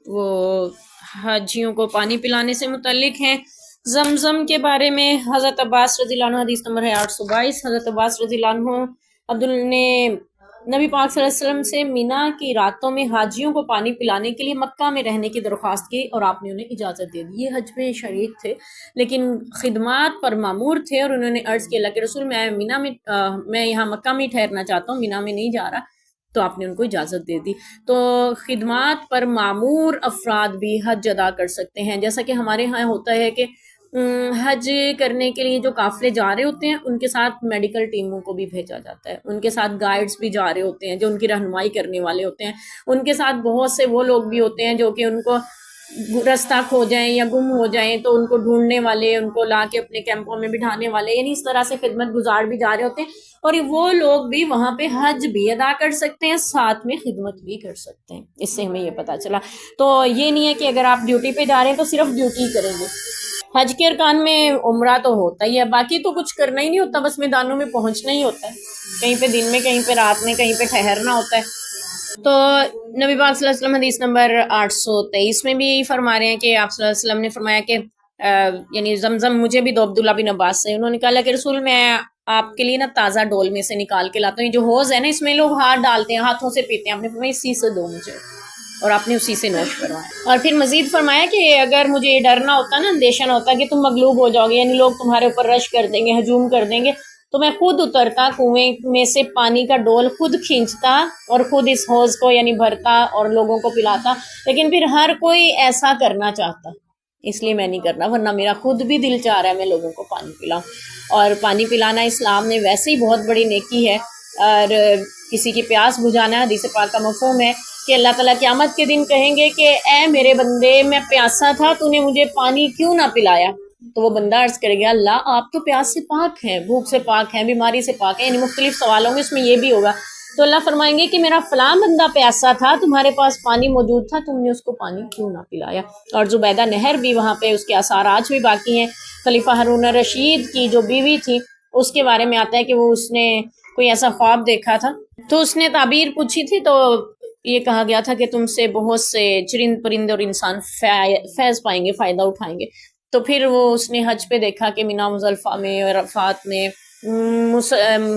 وہ حاجیوں کو پانی پلانے سے متعلق ہیں۔ زمزم کے بارے میں حضرت عباس رضی اللہ عنہ، حدیث نمبر ہے 822۔ حضرت عباس رضی اللہ عنہ نے نبی پاک صلی اللہ علیہ وسلم سے مینا کی راتوں میں حاجیوں کو پانی پلانے کے لیے مکہ میں رہنے کی درخواست کی اور آپ نے انہیں اجازت دے دی۔ یہ حج میں شریک تھے لیکن خدمات پر مامور تھے اور انہوں نے عرض کیا اللہ کے رسول میں یہاں مکہ میں ٹھہرنا چاہتا ہوں، مینا میں نہیں جا رہا، تو آپ نے ان کو اجازت دے دی۔ تو خدمات پر مامور افراد بھی حج ادا کر سکتے ہیں، جیسا کہ ہمارے ہاں ہوتا ہے کہ حج کرنے کے لیے جو قافلے جا رہے ہوتے ہیں ان کے ساتھ میڈیکل ٹیموں کو بھی بھیجا جاتا ہے، ان کے ساتھ گائیڈز بھی جا رہے ہوتے ہیں جو ان کی رہنمائی کرنے والے ہوتے ہیں، ان کے ساتھ بہت سے وہ لوگ بھی ہوتے ہیں جو کہ ان کو رستہ کھو جائیں یا گم ہو جائیں تو ان کو ڈھونڈنے والے، ان کو لا کے اپنے کیمپوں میں بٹھانے والے، یعنی اس طرح سے خدمت گزار بھی جا رہے ہوتے ہیں، اور وہ لوگ بھی وہاں پہ حج بھی ادا کر سکتے ہیں، ساتھ میں خدمت بھی کر سکتے ہیں۔ اس سے ہمیں یہ پتہ چلا۔ تو یہ نہیں ہے کہ اگر آپ ڈیوٹی پہ جا رہے ہیں تو صرف ڈیوٹی کریں گے۔ حج کے ارکان میں عمرہ تو ہوتا ہی ہے، باقی تو کچھ کرنا ہی نہیں ہوتا، بس میدانوں میں پہنچنا ہی ہوتا ہے، کہیں پہ دن میں، کہیں پہ رات میں، کہیں پہ ٹھہرنا ہوتا ہے۔ تو نبی پاک صلی اللہ علیہ وسلم حدیث نمبر 823 میں بھی یہی فرما رہے ہیں کہ آپ صلی اللہ علیہ وسلم نے فرمایا کہ یعنی زمزم مجھے بھی دو عبداللہ بن عباس سے، انہوں نے کہا کہ رسول میں آپ کے لیے نا تازہ ڈول میں سے نکال کے لاتا ہوں، یہ جو حوض ہے نا اس میں لوگ ہاتھ ڈالتے ہیں، ہاتھوں سے پیتے ہیں، آپ نے فرمایا اسی سے دو مجھے، اور آپ نے اسی سے نوش کروایا۔ اور پھر مزید فرمایا کہ اگر مجھے یہ ڈرنا ہوتا نا، اندیشہ نہ ہوتا کہ تم مغلوب ہو جاؤ گے، یعنی لوگ تمہارے اوپر رش کر دیں گے، ہجوم کر دیں گے، تو میں خود اترتا، کنویں میں سے پانی کا ڈول خود کھینچتا اور خود اس حوض کو یعنی بھرتا اور لوگوں کو پلاتا، لیکن پھر ہر کوئی ایسا کرنا چاہتا، اس لیے میں نہیں کرنا، ورنہ میرا خود بھی دل چاہ رہا ہے میں لوگوں کو پانی پلاؤں۔ اور پانی پلانا اسلام میں ویسے ہی بہت بڑی نیکی ہے، اور کسی کی پیاس بجھانا حدیث پاک کا مفہوم ہے کہ اللہ تعالیٰ قیامت کے دن کہیں گے کہ اے میرے بندے، میں پیاسا تھا، تو نے مجھے پانی کیوں نہ پلایا؟ تو وہ بندہ عرض کرے گا اللہ آپ تو پیاس سے پاک ہیں، بھوک سے پاک ہیں، بیماری سے پاک ہیں، یعنی مختلف سوال ہوں گے، اس میں یہ بھی ہوگا، تو اللہ فرمائیں گے کہ میرا فلاں بندہ پیاسا تھا، تمہارے پاس پانی موجود تھا، تم نے اس کو پانی کیوں نہ پلایا؟ اور زبیدہ نہر بھی وہاں پہ اس کے آثار آج بھی باقی ہیں۔ خلیفہ ہارون رشید کی جو بیوی تھی اس کے بارے میں آتا ہے کہ وہ اس نے کوئی ایسا خواب دیکھا تھا، تو اس نے تعبیر پوچھی تھی، تو یہ کہا گیا تھا کہ تم سے بہت سے چرند پرند اور انسان فیض پائیں گے، فائدہ اٹھائیں گے۔ تو پھر وہ اس نے حج پہ دیکھا کہ مینا مزدلفہ میں اور عرفات میں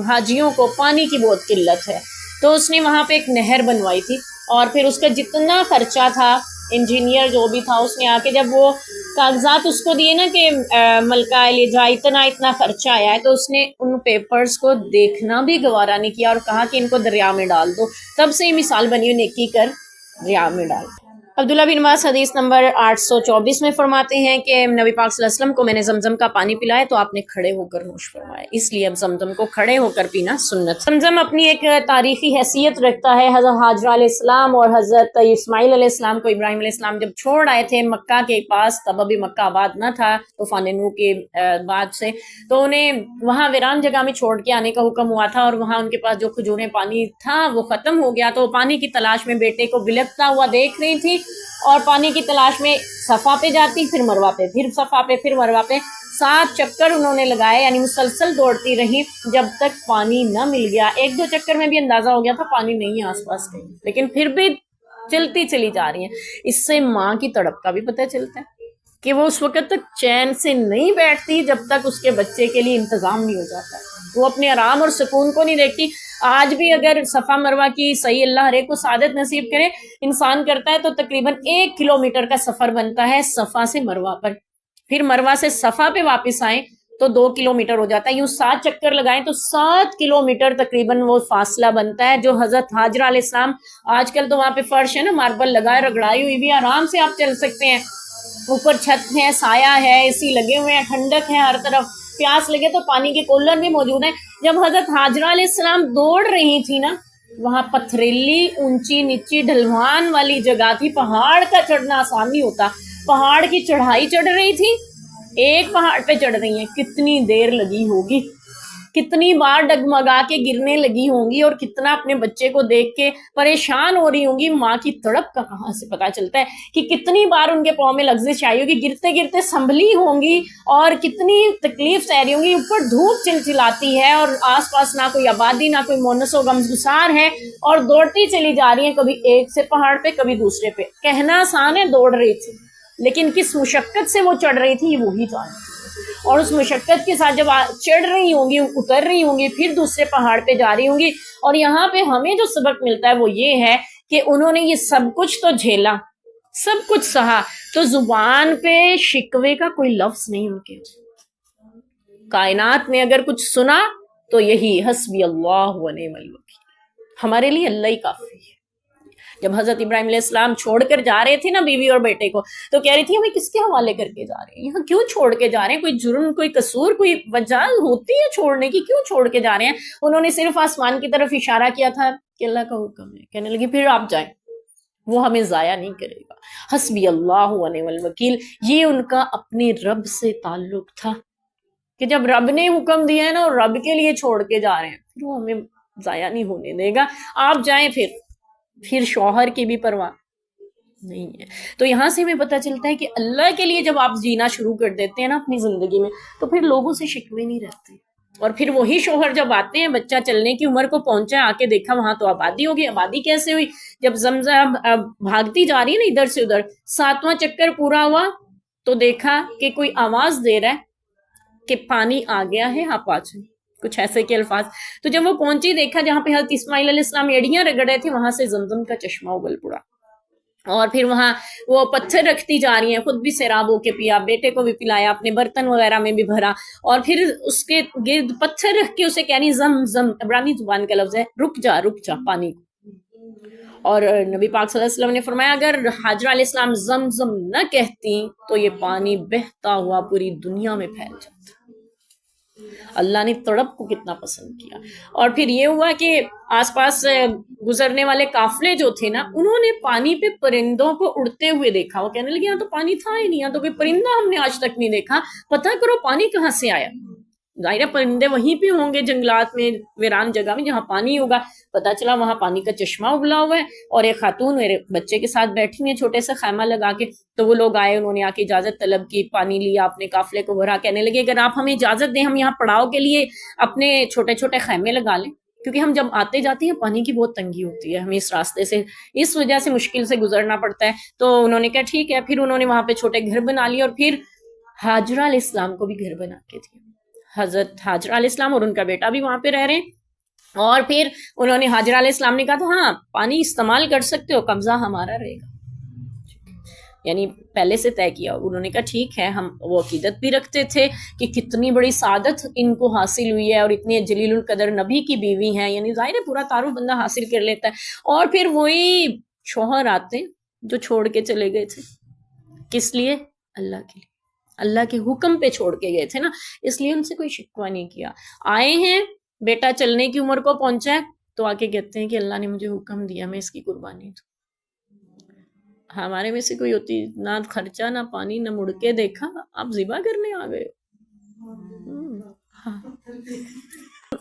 حاجیوں کو پانی کی بہت قلت ہے، تو اس نے وہاں پہ ایک نہر بنوائی تھی، اور پھر اس کا جتنا خرچہ تھا، انجینئر جو بھی تھا، اس نے آ کے جب وہ کاغذات اس کو دیے نا کہ ملکہ لے جا اتنا خرچہ آیا ہے، تو اس نے ان پیپرز کو دیکھنا بھی گوارا نہیں کیا اور کہا کہ ان کو دریا میں ڈال دو۔ تب سے یہ مثال بنی ہوئی نیکی کر دریا میں ڈال۔ عبداللہ بن عباس حدیث نمبر 824 میں فرماتے ہیں کہ نبی پاک صلی اللہ علیہ وسلم کو میں نے زمزم کا پانی پلایا تو آپ نے کھڑے ہو کر نوش فرمایا، اس لیے اب زمزم کو کھڑے ہو کر پینا سنت۔ زمزم اپنی ایک تاریخی حیثیت رکھتا ہے۔ حضرت حاجرہ علیہ السلام اور حضرت اسماعیل علیہ السلام کو ابراہیم علیہ السلام جب چھوڑ آئے تھے مکہ کے پاس، تب ابھی مکہ آباد نہ تھا طوفان نوح کے بعد سے، تو انہیں وہاں ویران جگہ میں چھوڑ کے آنے کا حکم ہوا تھا، اور وہاں ان کے پاس جو کھجوریں پانی تھا وہ ختم ہو گیا، تو پانی کی تلاش میں بیٹے کو بلکتا ہوا دیکھ رہی تھی، اور پانی کی تلاش میں صفا پہ جاتی، پھر مروہ پہ، پھر صفا پہ، پھر مروہ پہ، 7 چکر انہوں نے لگائے، یعنی مسلسل دوڑتی رہی جب تک پانی نہ مل گیا۔ 1-2 چکر میں بھی اندازہ ہو گیا تھا پانی نہیں ہے آس پاس کہیں، لیکن پھر بھی چلتی چلی جا رہی ہیں۔ اس سے ماں کی تڑپ کا بھی پتہ چلتا ہے کہ وہ اس وقت تک چین سے نہیں بیٹھتی جب تک اس کے بچے کے لیے انتظام نہیں ہو جاتا، وہ اپنے آرام اور سکون کو نہیں دیکھتی۔ آج بھی اگر صفا مروہ کی صحیح اللہ ہر ایک کو سعادت نصیب کرے، انسان کرتا ہے تو تقریباً 1 کلومیٹر کا سفر بنتا ہے صفا سے مروہ پر، پھر مروہ سے صفا پہ واپس آئیں تو 2 کلومیٹر ہو جاتا ہے، یوں 7 چکر لگائیں تو 7 کلومیٹر تقریباً وہ فاصلہ بنتا ہے جو حضرت حاجرہ علیہ السلام، آج کل تو وہاں پہ فرش ہے نا، ماربل لگائے، رگڑائی ہوئی بھی، آرام سے آپ چل سکتے ہیں، اوپر چھت ہے، سایہ ہے، اے سی لگے ہوئے ہیں، ٹھنڈک ہے ہر طرف، پیاس لگے تو پانی کے کولر بھی موجود ہیں۔ جب حضرت حاجرہ علیہ السلام دوڑ رہی تھی نا، وہاں پتھریلی اونچی نیچی ڈھلوان والی جگہ تھی، پہاڑ کا چڑھنا آسان نہیں ہوتا، پہاڑ کی چڑھائی چڑھ رہی تھی، ایک پہاڑ پہ چڑھ رہی ہیں، کتنی دیر لگی ہوگی، کتنی بار ڈگمگا کے گرنے لگی ہوں گی اور کتنا اپنے بچے کو دیکھ کے پریشان ہو رہی ہوں گی. ماں کی تڑپ کا کہاں سے پتا چلتا ہے کہ کتنی بار ان کے پاؤں میں لغزش آئی ہوگی, گرتے گرتے سنبھلی ہوں گی اور کتنی تکلیف سہ رہی ہوں گی. اوپر دھوپ چلچلاتی ہے اور آس پاس نہ کوئی آبادی نہ کوئی مونس و غمگسار ہے, اور دوڑتی چلی جا رہی ہیں, کبھی ایک سے پہاڑ پہ کبھی دوسرے پہ. کہنا آسان ہے دوڑ رہی تھی, لیکن کس مشقت سے وہ چڑھ رہی تھی یہ وہی جانتی. اور اس مشقت کے ساتھ جب چڑھ رہی ہوں گی, اتر رہی ہوں گی, پھر دوسرے پہاڑ پہ جا رہی ہوں گی. اور یہاں پہ ہمیں جو سبق ملتا ہے وہ یہ ہے کہ انہوں نے یہ سب کچھ تو جھیلا, سب کچھ سہا, تو زبان پہ شکوے کا کوئی لفظ نہیں ان کے. کائنات میں اگر کچھ سنا تو یہی حسبی اللہ و نعم الوکیل, ہمارے لیے اللہ ہی کافی ہے. جب حضرت ابراہیم علیہ السلام چھوڑ کر جا رہے تھے نا بیوی اور بیٹے کو, تو کہہ رہی تھی ہمیں کس کے حوالے کر کے جا رہے ہیں, یہاں کیوں چھوڑ کے جا رہے ہیں, کوئی جرم کوئی قصور کوئی وجہ ہوتی ہے چھوڑنے کی, کیوں چھوڑ کے جا رہے ہیں. انہوں نے صرف آسمان کی طرف اشارہ کیا تھا کہ اللہ کا حکم ہے. کہنے لگی پھر آپ جائیں, وہ ہمیں ضائع نہیں کرے گا. حسبی اللہ و نعم الوکیل, یہ ان کا اپنے رب سے تعلق تھا کہ جب رب نے حکم دیا ہے نا اور رب کے لیے چھوڑ کے جا رہے ہیں, پھر وہ ہمیں ضائع نہیں ہونے دے گا. آپ جائیں. پھر شوہر کی بھی پرواہ نہیں ہے. تو یہاں سے ہمیں پتہ چلتا ہے کہ اللہ کے لیے جب آپ جینا شروع کر دیتے ہیں نا اپنی زندگی میں, تو پھر لوگوں سے شکوے نہیں رہتے. اور پھر وہی شوہر جب آتے ہیں, بچہ چلنے کی عمر کو پہنچا, آ کے دیکھا وہاں تو آبادی ہوگی. آبادی کیسے ہوئی؟ جب زمزم بھاگتی جا رہی ہے نا ادھر سے ادھر, 7واں چکر پورا ہوا تو دیکھا کہ کوئی آواز دے رہا ہے کہ پانی آ گیا ہے, آپ آ جائیں, کچھ ایسے کے الفاظ. تو جب وہ پہنچی, دیکھا جہاں پہ حضرت اسماعیل علیہ السلام ایڑیاں رگڑ رہے تھے, وہاں سے زمزم کا چشمہ اگل پڑا. اور پھر وہاں وہ پتھر رکھتی جا رہی ہیں, خود بھی سیراب ہو کے پیا, بیٹے کو بھی پلایا, اپنے برتن وغیرہ میں بھی بھرا, اور پھر اس کے گرد پتھر رکھ کے اسے کہنی زم زم, عبرانی زبان کا لفظ ہے, رک جا پانی کو. اور نبی پاک صلی اللہ علیہ وسلم نے فرمایا اگر حاجرہ علیہ السلام زم زم نہ کہتی تو یہ پانی بہتا ہوا پوری دنیا میں پھیل جاتا. اللہ نے تڑپ کو کتنا پسند کیا. اور پھر یہ ہوا کہ آس پاس گزرنے والے قافلے جو تھے نا, انہوں نے پانی پہ پرندوں کو اڑتے ہوئے دیکھا. وہ کہنے لگے یہاں تو پانی تھا ہی نہیں, یہاں تو کوئی پرندہ ہم نے آج تک نہیں دیکھا, پتہ کرو پانی کہاں سے آیا. ظاہر پرندے وہیں پہ ہوں گے جنگلات میں, ویران جگہ میں جہاں پانی ہوگا. پتا چلا وہاں پانی کا چشمہ ابلا ہوا ہے, اور ایک خاتون میرے بچے کے ساتھ بیٹھی ہیں چھوٹے سے خیمہ لگا کے. تو وہ لوگ آئے, انہوں نے آ کے اجازت طلب کی, پانی لیا, اپنے قافلے کو بھرا. کہنے لگے اگر آپ ہمیں اجازت دیں ہم یہاں پڑاؤ کے لیے اپنے چھوٹے چھوٹے خیمے لگا لیں, کیونکہ ہم جب آتے جاتے ہیں پانی کی بہت تنگی ہوتی ہے, ہمیں اس راستے سے اس وجہ سے مشکل سے گزرنا پڑتا ہے. تو انہوں نے کہا ٹھیک ہے. پھر انہوں نے وہاں پہ چھوٹے گھر بنا لیے, اور پھر حاجرہ علیہ السلام کو بھی گھر بنا کے دیا. حضرت حاجرہ علیہ السلام اور ان کا بیٹا بھی وہاں پہ رہ رہے ہیں. اور پھر انہوں نے حاجرہ علیہ السلام نے کہا تو ہاں پانی استعمال کر سکتے ہو, قبضہ ہمارا رہے گا. یعنی پہلے سے طے کیا. انہوں نے کہا ٹھیک ہے. ہم وہ عقیدت بھی رکھتے تھے کہ کتنی بڑی سعادت ان کو حاصل ہوئی ہے, اور اتنی جلیل القدر نبی کی بیوی ہیں, یعنی ظاہر ہے پورا تعارف بندہ حاصل کر لیتا ہے. اور پھر وہی شوہر آتے جو چھوڑ کے چلے گئے تھے. کس لیے؟ اللہ کے لیے, اللہ کے حکم پہ چھوڑ کے گئے تھے نا, اس لیے ان سے کوئی شکوہ نہیں کیا. آئے ہیں, بیٹا چلنے کی عمر کو پہنچا ہے, تو آ کے کہتے ہیں کہ اللہ نے مجھے حکم دیا, میں اس کی قربانی دوں. ہمارے میں سے کوئی ہوتی نہ خرچہ نہ پانی نہ مڑ کے دیکھا, آپ ذبح کرنے آ گئے.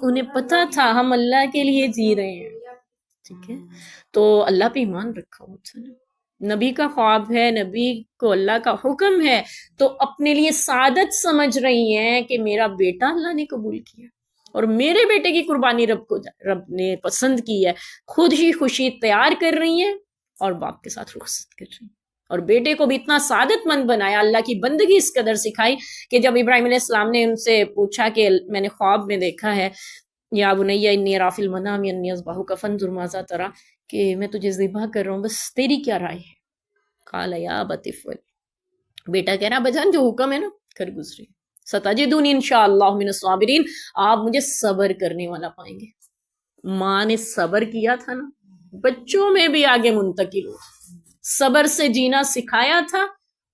انہیں پتا تھا ہم اللہ کے لیے جی رہے ہیں. ٹھیک ہے, تو اللہ پہ ایمان رکھا ہوتا ہے. نبی کا خواب ہے, نبی کو اللہ کا حکم ہے, تو اپنے لیے سعادت سمجھ رہی ہیں کہ میرا بیٹا اللہ نے قبول کیا, اور میرے بیٹے کی قربانی رب نے پسند کی ہے. خود ہی خوشی تیار کر رہی ہیں اور باپ کے ساتھ رخصت کر رہی ہیں. اور بیٹے کو بھی اتنا سعادت مند بنایا, اللہ کی بندگی اس قدر سکھائی کہ جب ابراہیم علیہ السلام نے ان سے پوچھا کہ میں نے خواب میں دیکھا ہے, یا بنی انی اری فی المنام انی اذبحک فانظر ماذا تری, کہ میں تجھے ذبح کر رہا ہوں, بس تیری کیا رائے ہے. قال یا ابت افعل, بیٹا کہہ رہا بجان جو حکم ہے نا کر گزری. ستجدونی انشاءاللہ من الصابرین, آپ مجھے صبر کرنے والا پائیں گے. ماں نے صبر کیا تھا نا, بچوں میں بھی آگے منتقل ہو, صبر سے جینا سکھایا تھا,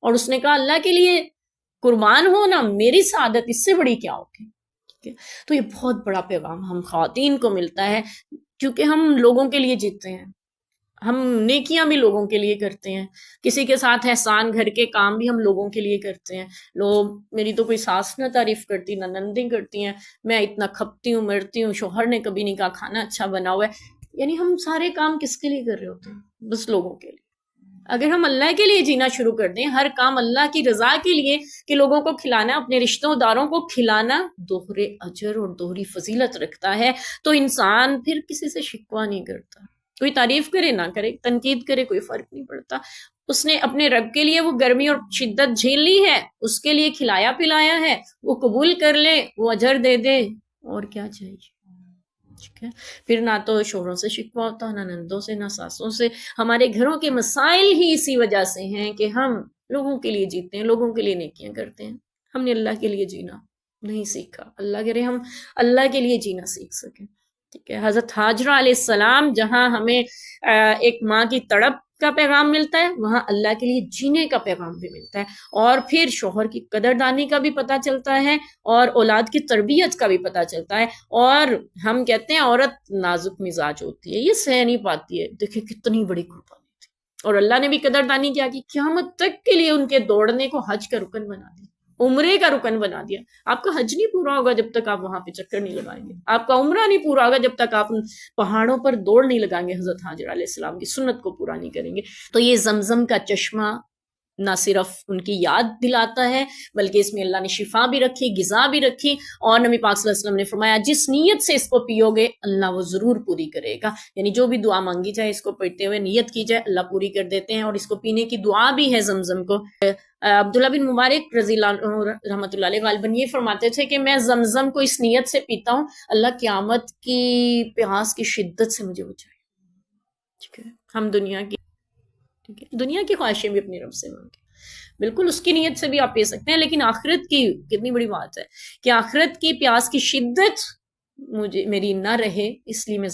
اور اس نے کہا اللہ کے لیے قربان ہو نا, میری سعادت اس سے بڑی کیا ہوگی. تو یہ بہت بڑا پیغام ہم خواتین کو ملتا ہے, کیونکہ ہم لوگوں کے لیے جیتے ہیں, ہم نیکیاں بھی لوگوں کے لیے کرتے ہیں، کسی کے ساتھ احسان، گھر کے کام بھی ہم لوگوں کے لیے کرتے ہیں. لوگ میری تو کوئی ساس نہ تعریف کرتی، نہ نندیں کرتی ہیں، میں اتنا کھپتی ہوں مرتی ہوں، شوہر نے کبھی نہیں کہا کھانا اچھا بنا ہوا ہے. یعنی ہم سارے کام کس کے لیے کر رہے ہوتے ہیں؟ بس لوگوں کے لیے. اگر ہم اللہ کے لیے جینا شروع کر دیں، ہر کام اللہ کی رضا کے لیے، کہ لوگوں کو کھلانا، اپنے رشتوں داروں کو کھلانا دوہرے اجر اور دوہری فضیلت رکھتا ہے، تو انسان پھر کسی سے شکوہ نہیں کرتا. کوئی تعریف کرے نہ کرے، تنقید کرے، کوئی فرق نہیں پڑتا. اس نے اپنے رب کے لیے وہ گرمی اور شدت جھیل لی ہے، اس کے لیے کھلایا پلایا ہے، وہ قبول کر لے، وہ اجر دے دے، اور کیا چاہیے. ٹھیک ہے، پھر نہ تو شوہروں سے شکوہ ہوتا، نہ نندوں سے، نہ ساسوں سے. ہمارے گھروں کے مسائل ہی اسی وجہ سے ہیں کہ ہم لوگوں کے لیے جیتے ہیں، لوگوں کے لیے نیکیاں کرتے ہیں. ہم نے اللہ کے لیے جینا نہیں سیکھا. اللہ کرے ہم اللہ کے لیے جینا سیکھ سکیں. ٹھیک ہے، حضرت ہاجرہ علیہ السلام، جہاں ہمیں ایک ماں کی تڑپ کا پیغام ملتا ہے، وہاں اللہ کے لیے جینے کا پیغام بھی ملتا ہے. اور پھر شوہر کی قدردانی کا بھی پتہ چلتا ہے، اور اولاد کی تربیت کا بھی پتہ چلتا ہے. اور ہم کہتے ہیں عورت نازک مزاج ہوتی ہے، یہ سہ نہیں پاتی ہے. دیکھیں کتنی بڑی قربانی تھی، اور اللہ نے بھی قدردانی کیا کی، قیامت تک کے لیے ان کے دوڑنے کو حج کا رکن بنا دیا، عمرے کا رکن بنا دیا. آپ کا حج نہیں پورا ہوگا جب تک آپ وہاں پہ چکر نہیں لگائیں گے، آپ کا عمرہ نہیں پورا ہوگا جب تک آپ پہاڑوں پر دوڑ نہیں لگائیں گے، حضرت ہاجرہ علیہ السلام کی سنت کو پورا نہیں کریں گے. تو یہ زمزم کا چشمہ نہ صرف ان کی یاد دلاتا ہے، بلکہ اس میں اللہ نے شفا بھی رکھی، غذا بھی رکھی. اور نبی پاک صلی اللہ علیہ وسلم نے فرمایا جس نیت سے اس کو پیو گے اللہ وہ ضرور پوری کرے گا. یعنی جو بھی دعا مانگی جائے اس کو پڑھتے ہوئے نیت کی جائے، اللہ پوری کر دیتے ہیں. اور اس کو پینے کی دعا بھی ہے زمزم کو. عبداللہ بن مبارک رضی اللہ عنہ رحمۃ اللہ علیہ غالباً یہ فرماتے تھے کہ میں زمزم کو اس نیت سے پیتا ہوں اللہ قیامت کی پیاس کی شدت سے مجھے بچائے. ٹھیک ہے، ہم دنیا کی خواہشیں بھی اپنے رب سے مانگیں، بالکل اس کی نیت سے بھی آپ پی سکتے ہیں، لیکن آخرت کی کتنی بڑی بات ہے کہ آخرت کی پیاس کی شدت میری نہ رہے، اس لیے میں